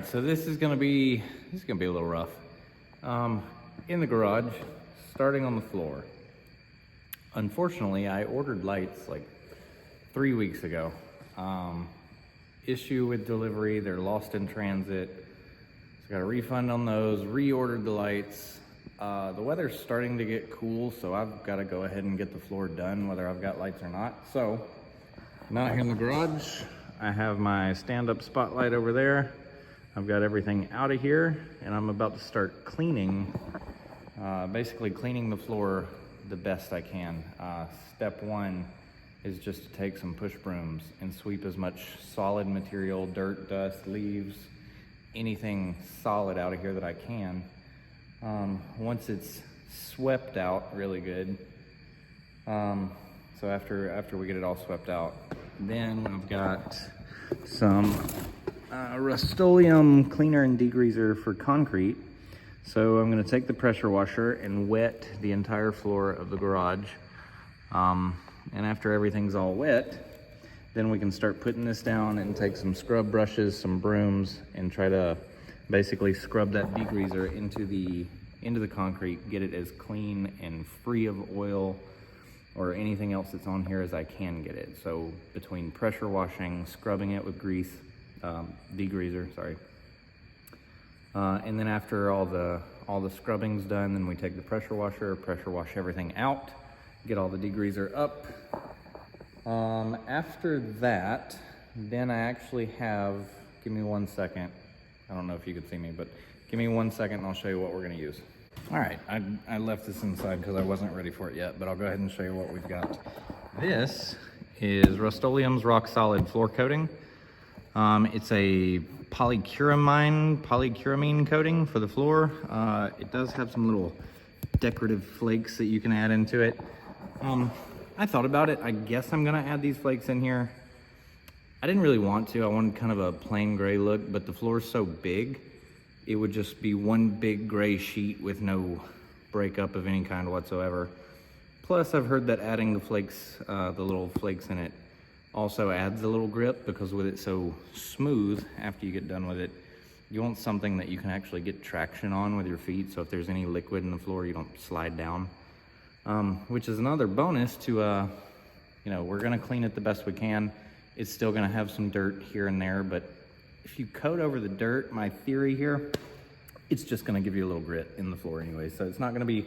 right, so this is gonna be a little rough. In the garage, starting on the floor. Unfortunately, I ordered lights like 3 weeks ago. Issue with delivery, they're lost in transit. So got a refund on those, reordered the lights. The weather's starting to get cool, so I've got to go ahead and get the floor done, whether I've got lights or not. So, I'm out here in the garage. I have my stand-up spotlight over there. I've got everything out of here, and I'm about to start cleaning, basically cleaning the floor the best I can. Step one is just to take some push brooms and sweep as much solid material, dirt, dust, leaves, anything solid out of here that I can. Once it's swept out really good, so after we get it all swept out, then I've got some RUST-OLEUM cleaner and degreaser for concrete. So I'm going to take the pressure washer and wet the entire floor of the garage. And after everything's all wet, then we can start putting this down and take some scrub brushes, some brooms, and try to basically scrub that degreaser into the concrete, get it as clean and free of oil or anything else that's on here as I can get it. So between pressure washing, scrubbing it with grease, degreaser, sorry. And then after all the scrubbing's done, then we take the pressure wash everything out, get all the degreaser up. After that, then I actually have, give me 1 second. I don't know if you could see me, but give me 1 second and I'll show you what we're gonna use. All right, I left this inside because I wasn't ready for it yet, but I'll go ahead and show you what we've got. This is RUST-OLEUM's ROCKSOLID floor coating. It's a polycuramine coating for the floor. It does have some little decorative flakes that you can add into it. I thought about it. I guess I'm gonna add these flakes in here. I didn't really want to. I wanted kind of a plain gray look, but the floor is so big, it would just be one big gray sheet with no breakup of any kind whatsoever. Plus, I've heard that adding the flakes, the little flakes in it, also adds a little grip, because with it so smooth after you get done with it, you want something that you can actually get traction on with your feet, so if there's any liquid in the floor, you don't slide down. Which is another bonus to, we're gonna clean it the best we can. It's still gonna have some dirt here and there, but if you coat over the dirt, my theory here, it's just gonna give you a little grit in the floor anyway. So it's not gonna be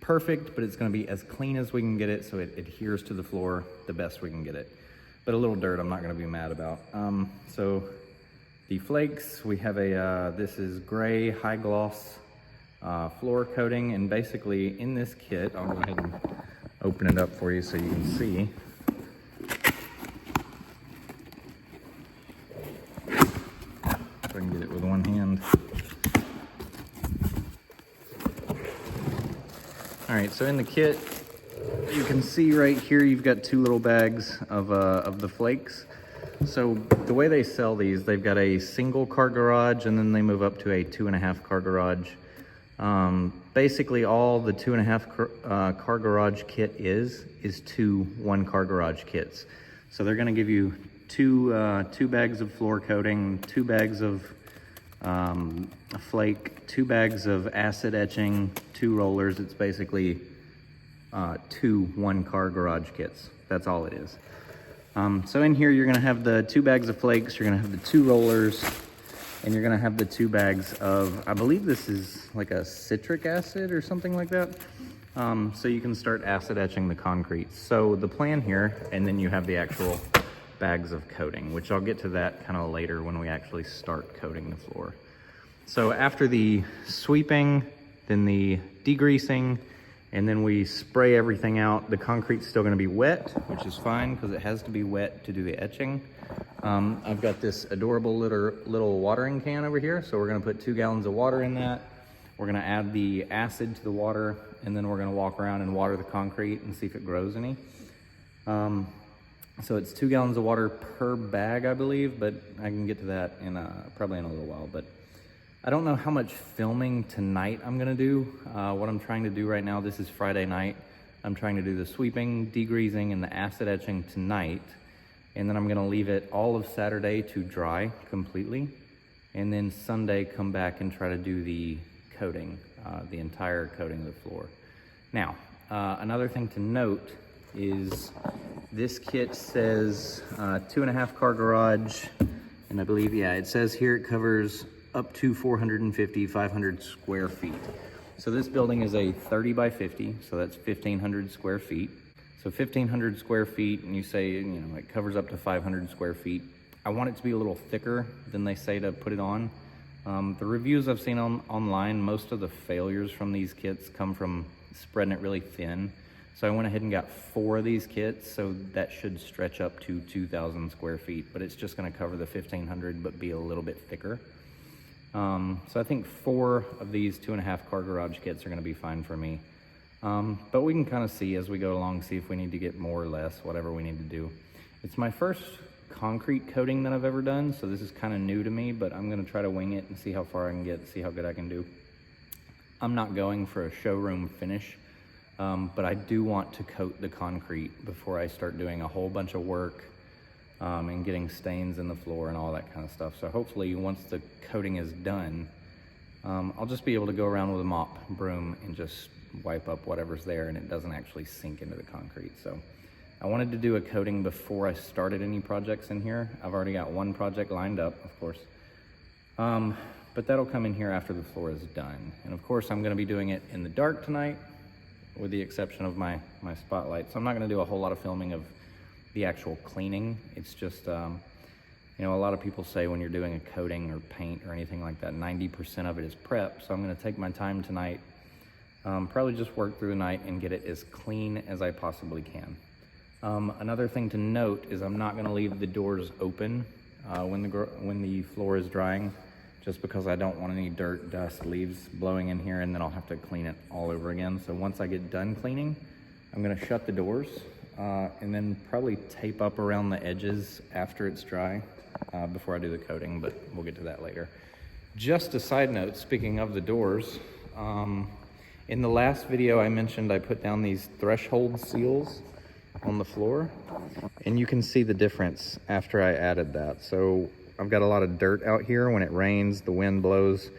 perfect, but it's gonna be as clean as we can get it, so it adheres to the floor the best we can get it. But a little dirt I'm not gonna be mad about. So the flakes, we have this is gray high gloss floor coating, and basically in this kit, I'll go ahead and open it up for you so you can see. If I can get it with one hand. All right, so in the kit, you can see right here, you've got 2 little bags of the flakes. So the way they sell these, they've got a single car garage, and then they move up to a 2.5 car garage. Basically all the 2.5 car garage kit is 2 1-car garage kits. So they're gonna give you two bags of floor coating, 2 bags of flake, 2 bags of acid etching, 2 rollers. It's basically 2 1-car garage kits. That's all it is. So in here, you're gonna have the 2 bags of flakes, you're gonna have the 2 rollers, and you're gonna have the 2 bags of, I believe this is like a citric acid or something like that. So you can start acid etching the concrete. So the plan here, and then you have the actual bags of coating, which I'll get to that kind of later when we actually start coating the floor. So after the sweeping, then the degreasing, and then we spray everything out. The concrete's still gonna be wet, which is fine because it has to be wet to do the etching. I've got this adorable little watering can over here. So we're gonna put 2 gallons of water in that. We're gonna add the acid to the water, and then we're gonna walk around and water the concrete and see if it grows any. So it's 2 gallons of water per bag, I believe, but I can get to that in probably in a little while. But I don't know how much filming tonight I'm gonna do. What I'm trying to do right now, this is Friday night. I'm trying to do the sweeping, degreasing, and the acid etching tonight. And then I'm gonna leave it all of Saturday to dry completely. and then Sunday come back and try to do the coating, the entire coating of the floor. Now, another thing to note is this kit says 2.5 car garage, and I believe, yeah, it says here it covers up to 450, 500 square feet. So this building is a 30 by 50, so that's 1,500 square feet. So 1,500 square feet, and you say, you know, it covers up to 500 square feet. I want it to be a little thicker than they say to put it on. The reviews I've seen online, most of the failures from these kits come from spreading it really thin. So I went ahead and got 4 of these kits, so that should stretch up to 2,000 square feet, but it's just gonna cover the 1,500, but be a little bit thicker. So I think 4 of these 2.5 car garage kits are gonna be fine for me. But we can kind of see as we go along, see if we need to get more or less, whatever we need to do. It's my first concrete coating that I've ever done, so this is kind of new to me, but I'm gonna try to wing it and see how far I can get, see how good I can do. I'm not going for a showroom finish, but I do want to coat the concrete before I start doing a whole bunch of work and getting stains in the floor and all that kind of stuff. So hopefully once the coating is done, I'll just be able to go around with a mop broom and just wipe up whatever's there, and it doesn't actually sink into the concrete. So I wanted to do a coating before I started any projects in here. I've already got one project lined up, of course. But that'll come in here after the floor is done. And of course, I'm gonna be doing it in the dark tonight, with the exception of my spotlight. So I'm not gonna do a whole lot of filming of the actual cleaning. It's just, you know, a lot of people say when you're doing a coating or paint or anything like that, 90% of it is prep. So I'm gonna take my time tonight, probably just work through the night and get it as clean as I possibly can. Another thing to note is I'm not gonna leave the doors open when the floor is drying, just because I don't want any dirt, dust, leaves blowing in here, and then I'll have to clean it all over again. So once I get done cleaning, I'm gonna shut the doors and then probably tape up around the edges after it's dry before I do the coating, but we'll get to that later. Just a side note, speaking of the doors, in the last video I mentioned I put down these threshold seals on the floor, and you can see the difference after I added that. So I've got a lot of dirt out here when it rains, the wind blows.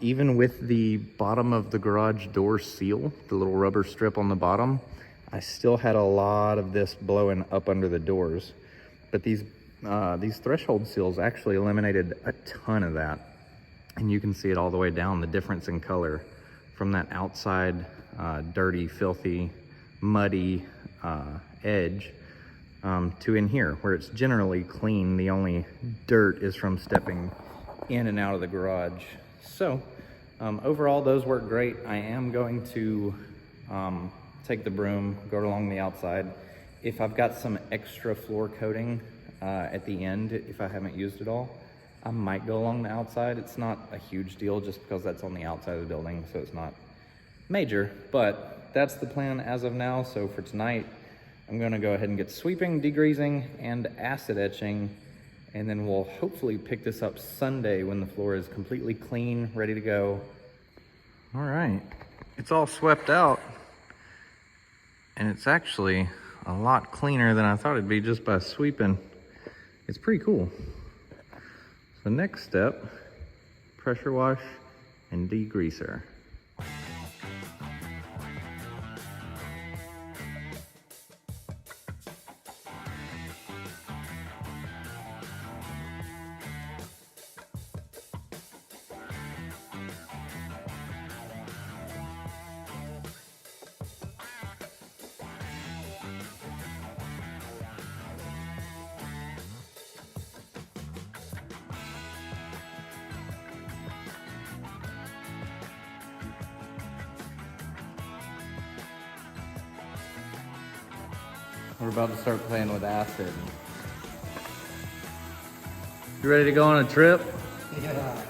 Even with the bottom of the garage door seal, the little rubber strip on the bottom, I still had a lot of this blowing up under the doors. But these threshold seals actually eliminated a ton of that. And you can see it all the way down, the difference in color from that outside dirty, filthy, muddy edge to in here, where it's generally clean. The only dirt is from stepping in and out of the garage. So overall, those work great. I am going to take the broom, go along the outside. If I've got some extra floor coating at the end, if I haven't used it all, I might go along the outside. It's not a huge deal just because that's on the outside of the building, so it's not major, but that's the plan as of now. So for tonight, I'm gonna go ahead and get sweeping, degreasing, and acid etching, and then we'll hopefully pick this up Sunday when the floor is completely clean, ready to go. All right, it's all swept out, and it's actually a lot cleaner than I thought it'd be just by sweeping. It's pretty cool. So next step, pressure wash and degreaser. We're about to start playing with acid. You ready to go on a trip? Yeah.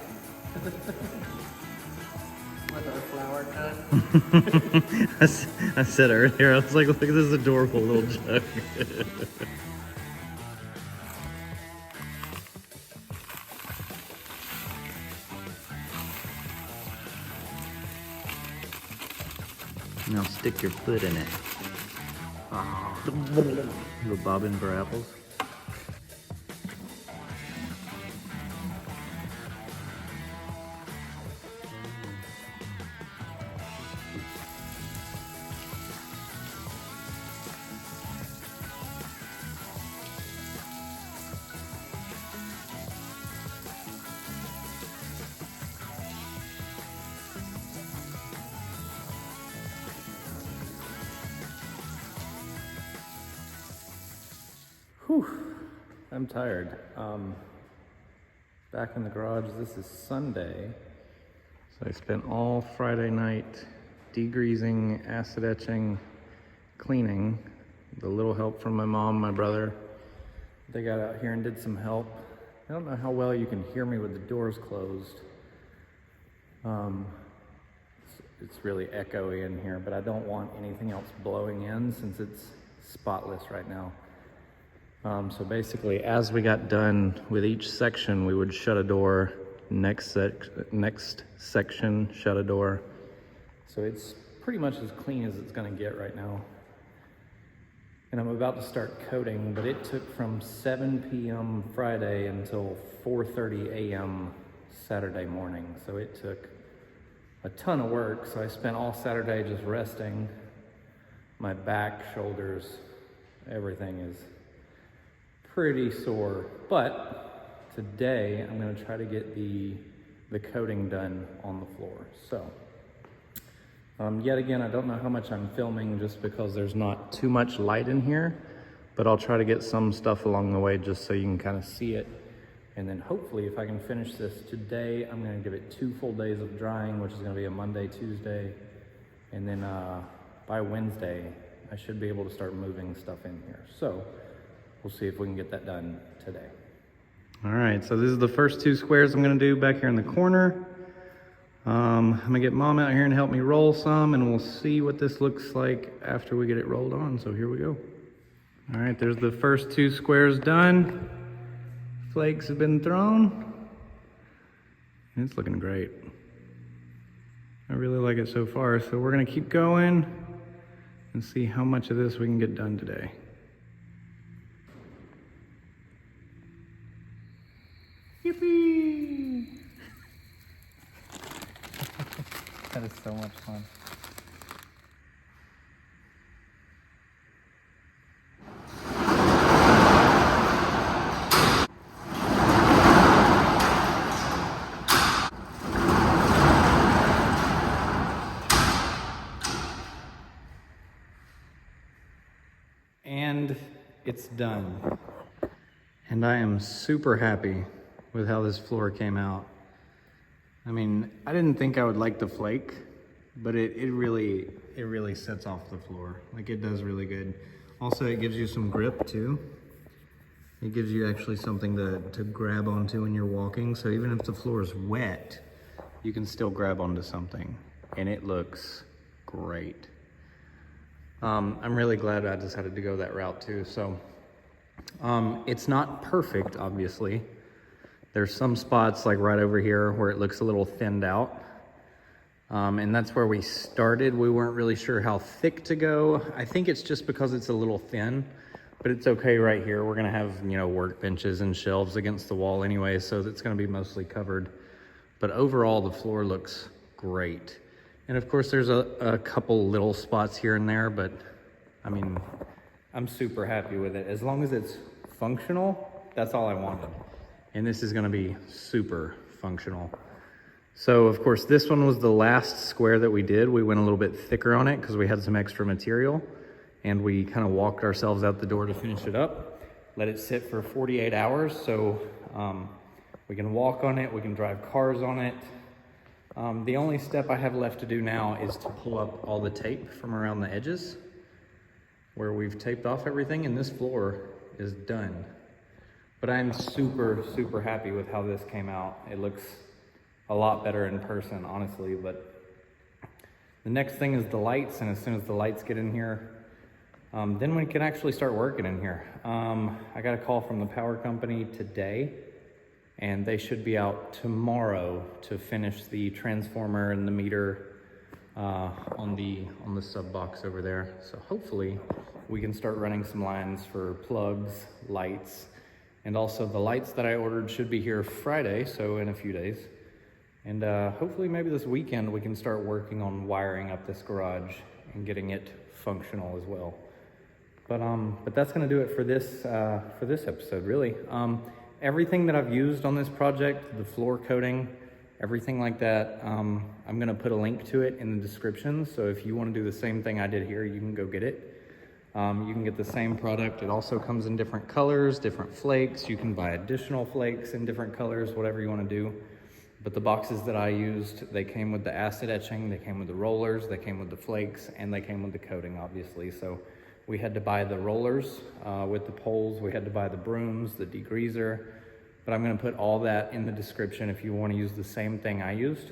With our flower cut. I said earlier, I was like, look at this adorable little jug. Now stick your foot in it. Oh. Little bobbing for apples. Whew, I'm tired. Back in the garage, this is Sunday. So I spent all Friday night degreasing, acid etching, cleaning. The little help from my mom, my brother. They got out here and did some help. I don't know how well you can hear me with the doors closed. It's really echoey in here, but I don't want anything else blowing in since it's spotless right now. So basically, as we got done with each section, we would shut a door, next section, shut a door. So it's pretty much as clean as it's gonna get right now. And I'm about to start coating, but it took from 7 p.m. Friday until 4:30 a.m. Saturday morning. So it took a ton of work. So I spent all Saturday just resting. My back, shoulders, everything is pretty sore. But today I'm gonna try to get the coating done on the floor. So yet again, I don't know how much I'm filming just because there's not too much light in here, but I'll try to get some stuff along the way just so you can kind of see it. And then hopefully if I can finish this today, I'm gonna give it 2 full days of drying, which is gonna be a Monday, Tuesday. And then by Wednesday, I should be able to start moving stuff in here. So we'll see if we can get that done today. All right, so this is the first 2 squares I'm gonna do back here in the corner. I'm gonna get Mom out here and help me roll some, and we'll see what this looks like after we get it rolled on. So here we go. All right, there's the first 2 squares done. Flakes have been thrown. It's looking great. I really like it so far. So we're gonna keep going and see how much of this we can get done today. Yippee! That is so much fun. And it's done. And I am super happy with how this floor came out. I mean, I didn't think I would like the flake, but it really sets off the floor. Like, it does really good. Also, it gives you some grip too. It gives you actually something to grab onto when you're walking. So even if the floor is wet, you can still grab onto something, and it looks great. I'm really glad I decided to go that route too. So it's not perfect, obviously. There's some spots like right over here where it looks a little thinned out. And that's where we started. We weren't really sure how thick to go. I think it's just because it's a little thin, but it's okay right here. We're gonna have, you know, workbenches and shelves against the wall anyway, so it's gonna be mostly covered. But overall, the floor looks great. And of course, there's a couple little spots here and there, but I mean, I'm super happy with it. As long as it's functional, that's all I wanted. And this is gonna be super functional. So of course, this one was the last square that we did. We went a little bit thicker on it because we had some extra material, and we kind of walked ourselves out the door to finish it up. Let it sit for 48 hours. So we can walk on it, we can drive cars on it. The only step I have left to do now is to pull up all the tape from around the edges where we've taped off everything, and this floor is done. But I'm super, super happy with how this came out. It looks a lot better in person, honestly, but the next thing is the lights, and as soon as the lights get in here, then we can actually start working in here. I got a call from the power company today, and they should be out tomorrow to finish the transformer and the meter on the sub box over there. So hopefully we can start running some lines for plugs, lights, and also the lights that I ordered should be here Friday, so in a few days. And hopefully maybe this weekend we can start working on wiring up this garage and getting it functional as well. But that's gonna do it for this episode, really. Everything that I've used on this project, the floor coating, everything like that, I'm gonna put a link to it in the description. So if you wanna do the same thing I did here, you can go get it. You can get the same product. It also comes in different colors, different flakes. You can buy additional flakes in different colors, whatever you want to do. But the boxes that I used, they came with the acid etching, they came with the rollers, they came with the flakes, and they came with the coating, obviously. So we had to buy the rollers with the poles. We had to buy the brooms, the degreaser. But I'm going to put all that in the description if you want to use the same thing I used.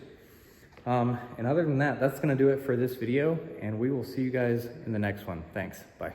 And other than that, that's going to do it for this video, and we will see you guys in the next one. Thanks. Bye.